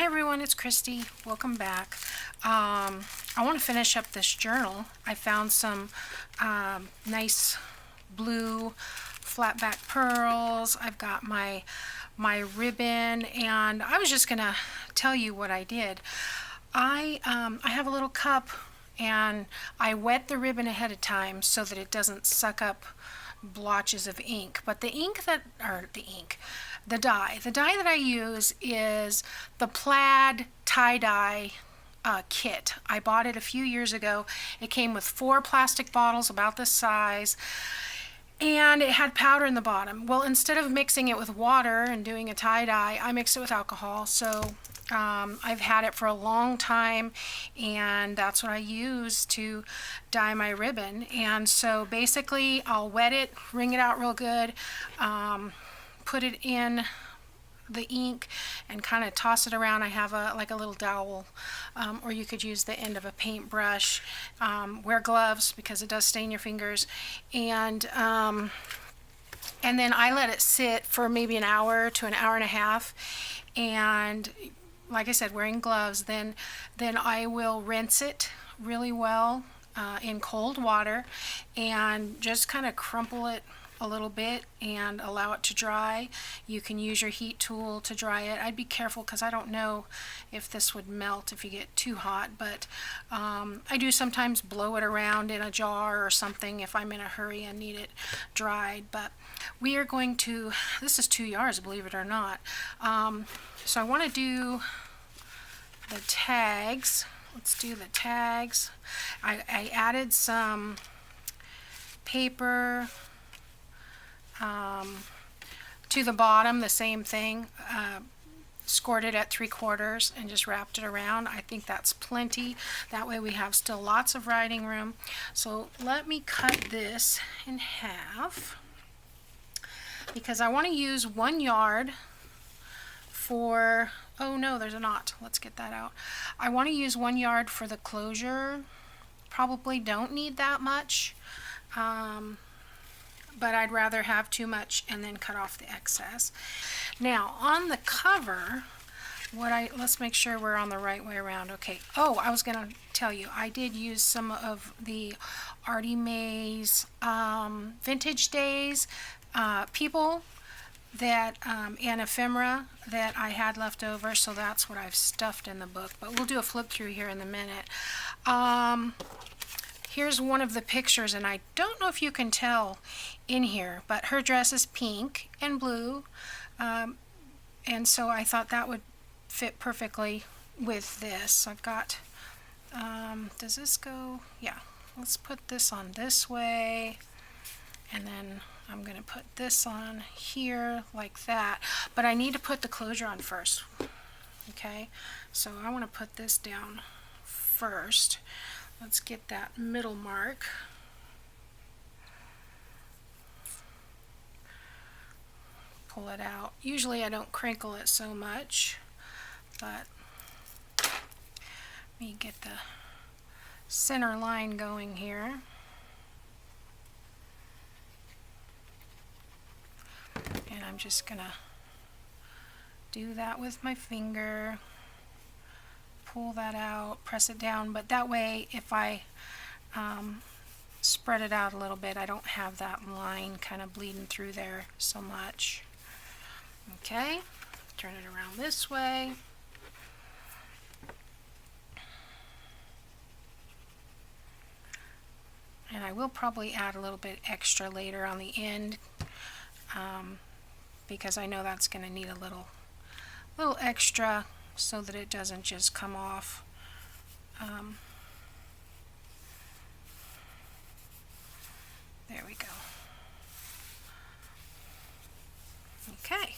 everyone, it's Kristi. Welcome back. I want to finish up this journal. I found some nice blue flat back pearls. I've got my ribbon, and I was just gonna tell you what I did. I have a little cup, and I wet the ribbon ahead of time so that it doesn't suck up blotches of ink. But the dye that I use is the plaid tie-dye kit. I bought it a few years ago. It came with 4 plastic bottles about this size, and it had powder in the bottom. Well, instead of mixing it with water and doing a tie-dye, I mixed it with alcohol. So I've had it for a long time, and that's what I use to dye my ribbon. And so basically I'll wet it, wring it out real good, put it in the ink and kind of toss it around. I have like a little dowel, or you could use the end of a paintbrush. Wear gloves because it does stain your fingers, and then I let it sit for maybe an hour to an hour and a half, and like I said, wearing gloves, then I will rinse it really well in cold water and just kind of crumple it a little bit and allow it to dry. You can use your heat tool to dry it. I'd be careful because I don't know if this would melt if you get too hot, but I do sometimes blow it around in a jar or something if I'm in a hurry and need it dried. But we are going to, this is 2 yards, believe it or not. So I want to do the tags. Let's do the tags. I added some paper to the bottom, the same thing, scored it at 3/4 and just wrapped it around. I think that's plenty. That way we have still lots of writing room. So let me cut this in half because I want to use 1 yard for, oh no, there's a knot. Let's get that out. I want to use 1 yard for the closure. Probably don't need that much. But I'd rather have too much and then cut off the excess. Now on the cover, let's make sure we're on the right way around. Okay. Oh, I was gonna tell you, I did use some of the Artie Mae's Vintage Days people that and ephemera that I had left over, so that's what I've stuffed in the book. But we'll do a flip through here in a minute. Here's one of the pictures, and I don't know if you can tell in here, but her dress is pink and blue, and so I thought that would fit perfectly with this. I've got, does this go? Yeah, let's put this on this way, and then I'm going to put this on here like that, but I need to put the closure on first. Okay, so I want to put this down first. Let's get that middle mark. Pull it out. Usually I don't crinkle it so much, but let me get the center line going here. And I'm just gonna do that with my finger. Pull that out, press it down, but that way if I spread it out a little bit, I don't have that line kind of bleeding through there so much. Okay, turn it around this way. And I will probably add a little bit extra later on the end because I know that's going to need a little extra so that it doesn't just come off. There we go. Okay.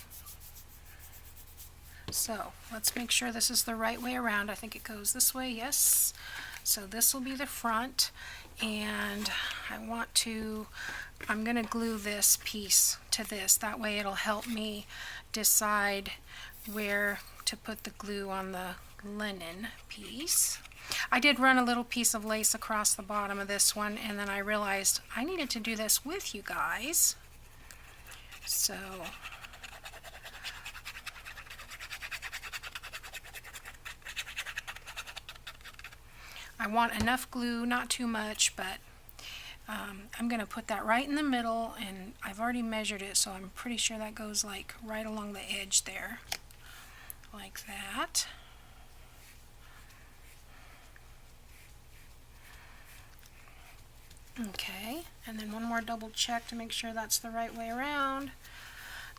So let's make sure this is the right way around. I think it goes this way, yes. So this will be the front, and I'm going to glue this piece to this. That way it'll help me decide where to put the glue on the linen piece. I did run a little piece of lace across the bottom of this one, and then I realized I needed to do this with you guys. So I want enough glue, not too much, but I'm going to put that right in the middle, and I've already measured it, so I'm pretty sure that goes like right along the edge there, like that. Okay, and then one more double check to make sure that's the right way around.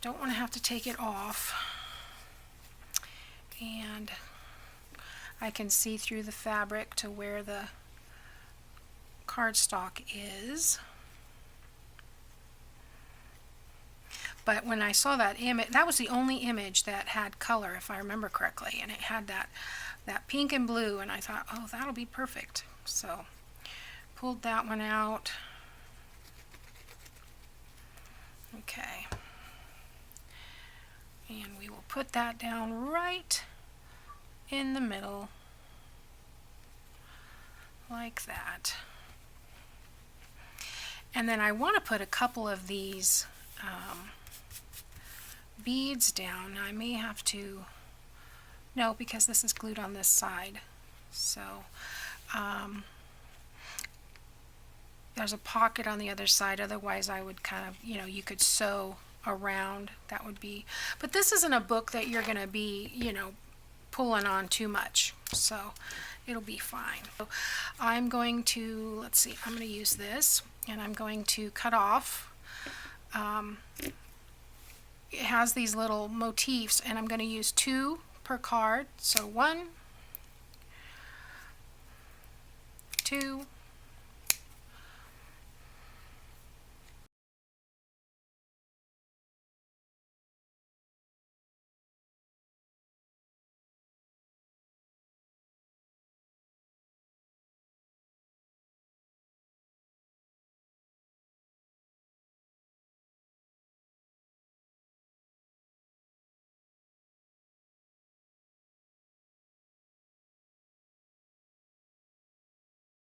Don't want to have to take it off. And I can see through the fabric to where the cardstock is. But when I saw that image, that was the only image that had color, if I remember correctly, and it had that pink and blue, and I thought, oh, that'll be perfect. So pulled that one out. Okay. And we will put that down right in the middle, like that. And then I want to put a couple of these beads down. Now I may have to, no, because this is glued on this side. So there's a pocket on the other side, otherwise I would kind of, you know, you could sew around, that would be, but this isn't a book that you're going to be, you know, pulling on too much, so it'll be fine. So I'm going to, let's see, I'm going to use this, and I'm going to cut off. It has these little motifs, and I'm going to use 2 per card, so 1, 2,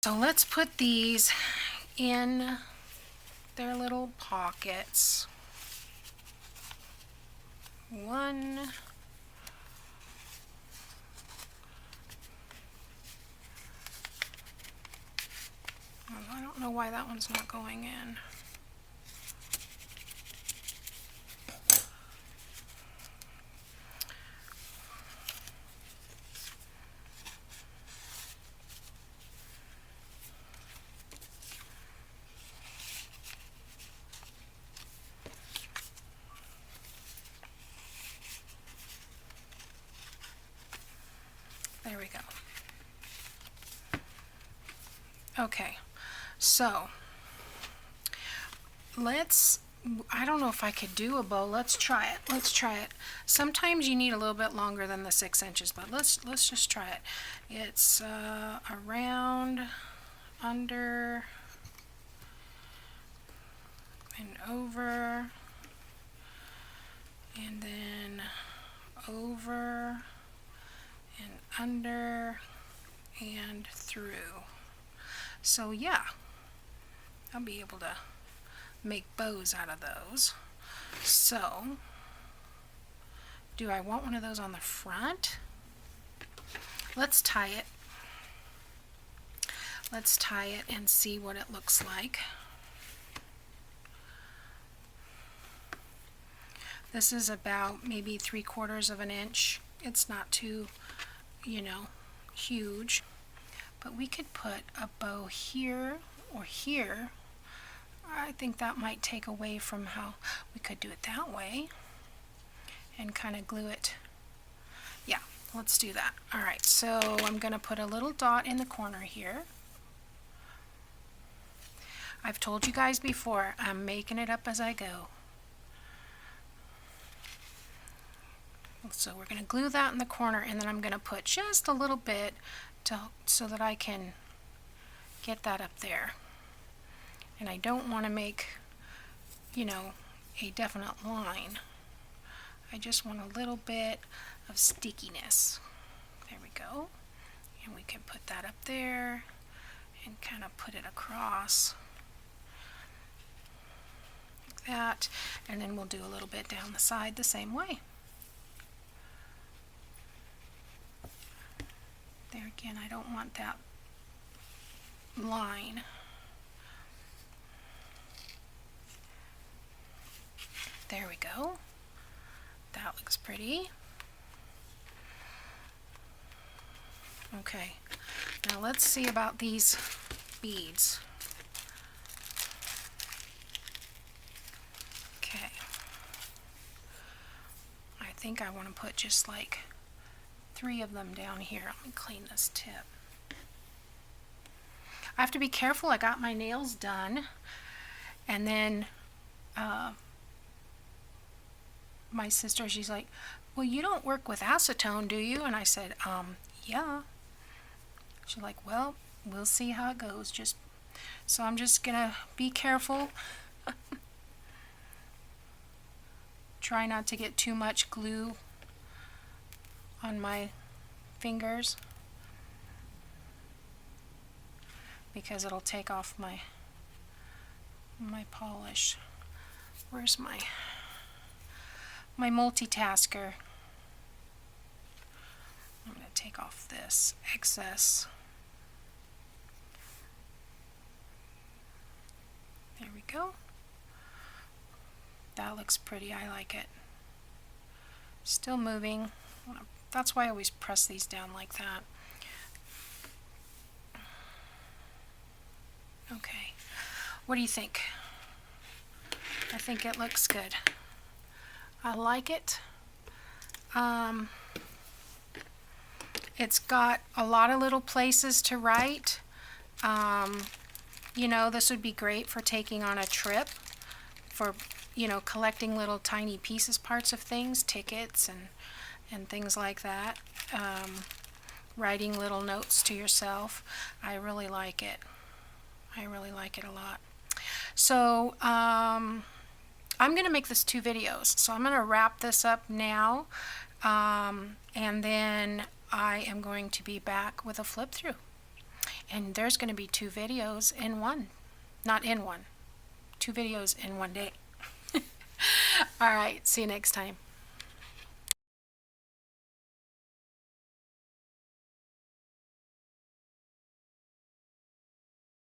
so let's put these in their little pockets. 1, oh, I don't know why that one's not going in. There we go. Okay, so let's, I don't know if I could do a bow. Let's try it. Let's try it. Sometimes you need a little bit longer than the 6 inches, but let's just try it. It's around, under, and over, and then over, and under, and through. So yeah, I'll be able to make bows out of those. So do I want one of those on the front? Let's tie it. Let's tie it and see what it looks like. This is about maybe 3/4 of an inch. It's not too, you know, huge. But we could put a bow here or here. I think that might take away from how we could do it that way and kind of glue it. Yeah, let's do that. All right, so I'm going to put a little dot in the corner here. I've told you guys before, I'm making it up as I go. So we're going to glue that in the corner, and then I'm going to put just a little bit so that I can get that up there. And I don't want to make, you know, a definite line. I just want a little bit of stickiness. There we go. And we can put that up there and kind of put it across like that. And then we'll do a little bit down the side the same way. There again, I don't want that line. There we go. That looks pretty. Okay, now let's see about these beads. Okay, I think I want to put just like 3 of them down here. Let me clean this tip. I have to be careful. I got my nails done, and then my sister, she's like, well, you don't work with acetone, do you? And I said, yeah. She's like, well, we'll see how it goes. So I'm just gonna be careful. Try not to get too much glue on my fingers, because it'll take off my polish. Where's my multitasker? I'm going to take off this excess. There we go. That looks pretty. I like it. Still moving. That's why I always press these down like that. Okay. What do you think? I think it looks good. I like it. It's got a lot of little places to write. You know, this would be great for taking on a trip, for, you know, collecting little tiny pieces, parts of things, tickets and things like that. Writing little notes to yourself. I really like it. I really like it a lot. So I'm going to make this 2 videos. So I'm going to wrap this up now, and then I am going to be back with a flip through. And there's going to be 2 videos in one. Not in one. 2 videos in one day. All right, see you next time.